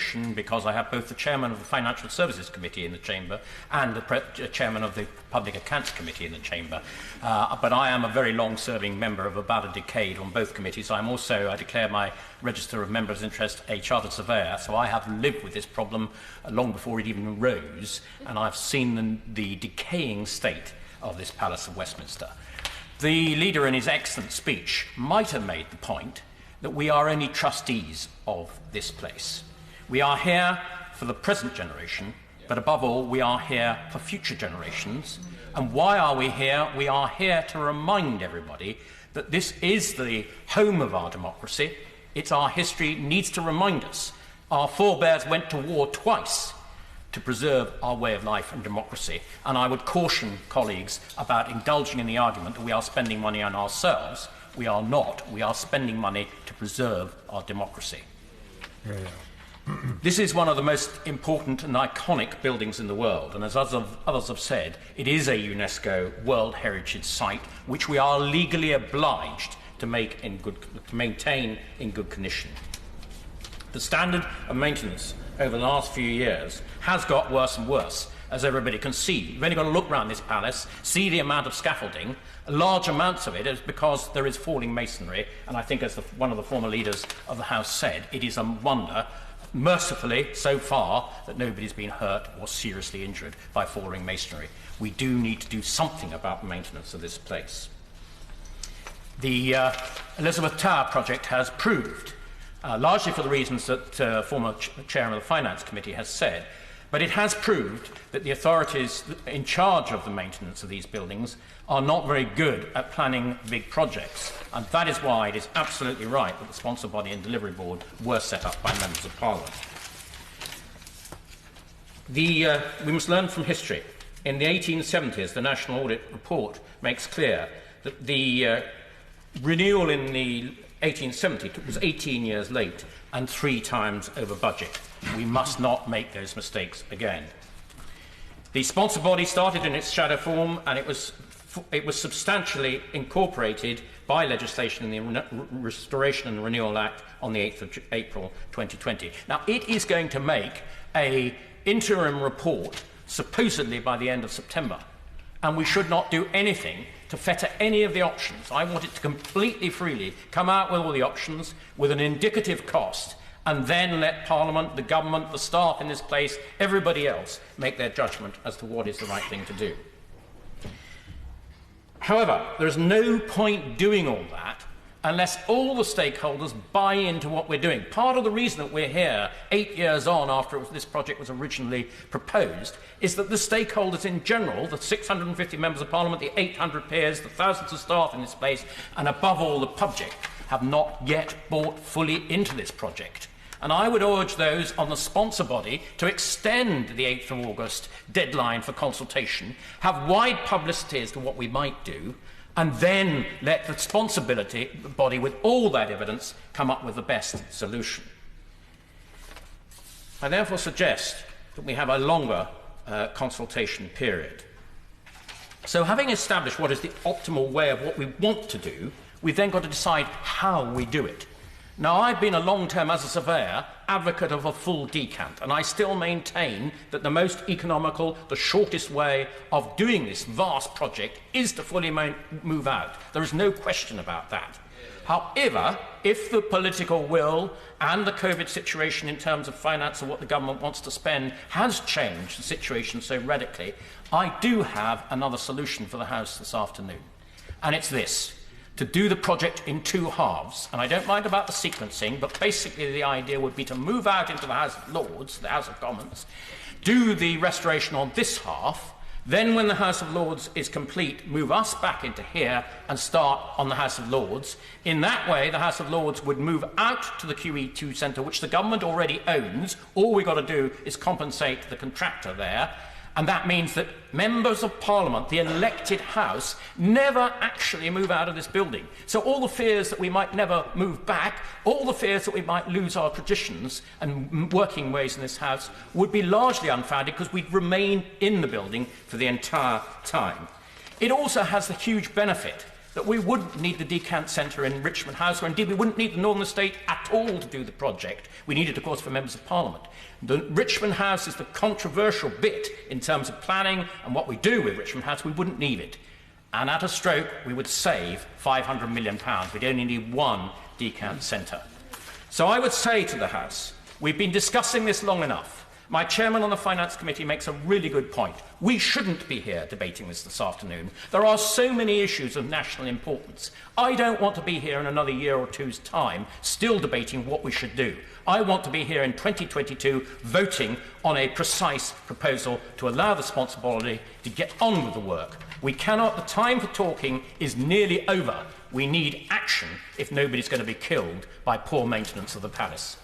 generation because I have both the chairman of the Financial Services Committee in the chamber and the chairman of the Public Accounts Committee in the chamber. But I am a very long-serving member of about a decade on both committees. I'm also, I declare my register of members' interest a chartered surveyor, so I have lived with this problem long before it even arose, and I've seen the decaying state of this Palace of Westminster. The leader in his excellent speech might have made the point that we are only trustees of this place. We are here for the present generation, but above all, we are here for future generations. And why are we here? We are here to remind everybody that this is the home of our democracy. It's our history, needs to remind us. Our forebears went to war twice to preserve our way of life and democracy. And I would caution colleagues about indulging in the argument that we are spending money on ourselves. We are not. We are spending money to preserve our democracy. This is one of the most important and iconic buildings in the world, and as others have said, it is a UNESCO World Heritage Site which we are legally obliged to maintain in good condition. The standard of maintenance over the last few years has got worse and worse, as everybody can see. You've only got to look around this palace, see the amount of scaffolding. Large amounts of it is because there is falling masonry, and I think, as one of the former leaders of the House said, it is a wonder, mercifully, so far, that nobody's been hurt or seriously injured by falling masonry. We do need to do something about the maintenance of this place. The Elizabeth Tower project has proved, largely for the reasons that former chairman of the Finance Committee has said, but it has proved that the authorities in charge of the maintenance of these buildings are not very good at planning big projects, and that is why it is absolutely right that the sponsor body and delivery board were set up by members of Parliament. We must learn from history. In the 1870s, the National Audit Report makes clear that the renewal in the 1870 was 18 years late and 3 times over budget. We must not make those mistakes again. The sponsor body started in its shadow form, and it was substantially incorporated by legislation in the Restoration and Renewal Act on the 8th of April 2020. Now, it is going to make an interim report supposedly by the end of September, and we should not do anything to fetter any of the options. I want it to completely freely come out with all the options with an indicative cost, and then let Parliament, the government, the staff in this place, everybody else make their judgment as to what is the right thing to do. However, there is no point doing all that unless all the stakeholders buy into what we're doing. Part of the reason that we're here 8 years on after this project was originally proposed is that the stakeholders in general, the 650 members of Parliament, the 800 peers, the thousands of staff in this place, and above all the public, have not yet bought fully into this project. And I would urge those on the sponsor body to extend the 8th of August deadline for consultation, have wide publicity as to what we might do, and then let the sponsor body, with all that evidence, come up with the best solution. I therefore suggest that we have a longer consultation period. So, having established what is the optimal way of what we want to do, we've then got to decide how we do it. Now, I've been a long-term, as a surveyor, advocate of a full decant, and I still maintain that the most economical, the shortest way of doing this vast project is to fully move out. There is no question about that. However, if the political will and the COVID situation in terms of finance and what the government wants to spend has changed the situation so radically, I do have another solution for the House this afternoon, and it's this: to do the project in 2 halves. And I don't mind about the sequencing, but basically the idea would be to move out into the House of Lords, the House of Commons, do the restoration on this half, then when the House of Lords is complete, move us back into here and start on the House of Lords. In that way, the House of Lords would move out to the QE2 Centre, which the government already owns. All we've got to do is compensate the contractor there. And that means that members of Parliament, the elected House, never actually move out of this building. So all the fears that we might never move back, all the fears that we might lose our traditions and working ways in this House would be largely unfounded, because we'd remain in the building for the entire time. It also has the huge benefit that we wouldn't need the decant centre in Richmond House, or indeed we wouldn't need the Northern Estate at all to do the project. We need it, of course, for members of Parliament. The Richmond House is the controversial bit in terms of planning and what we do with Richmond House. We wouldn't need it. And at a stroke, we would save £500 million. We'd only need one decant centre. So I would say to the House, we've been discussing this long enough. My chairman on the Finance Committee makes a really good point. We shouldn't be here debating this afternoon. There are so many issues of national importance. I don't want to be here in another year or two's time still debating what we should do. I want to be here in 2022 voting on a precise proposal to allow the responsible body to get on with the work. We cannot, the time for talking is nearly over. We need action if nobody's going to be killed by poor maintenance of the palace.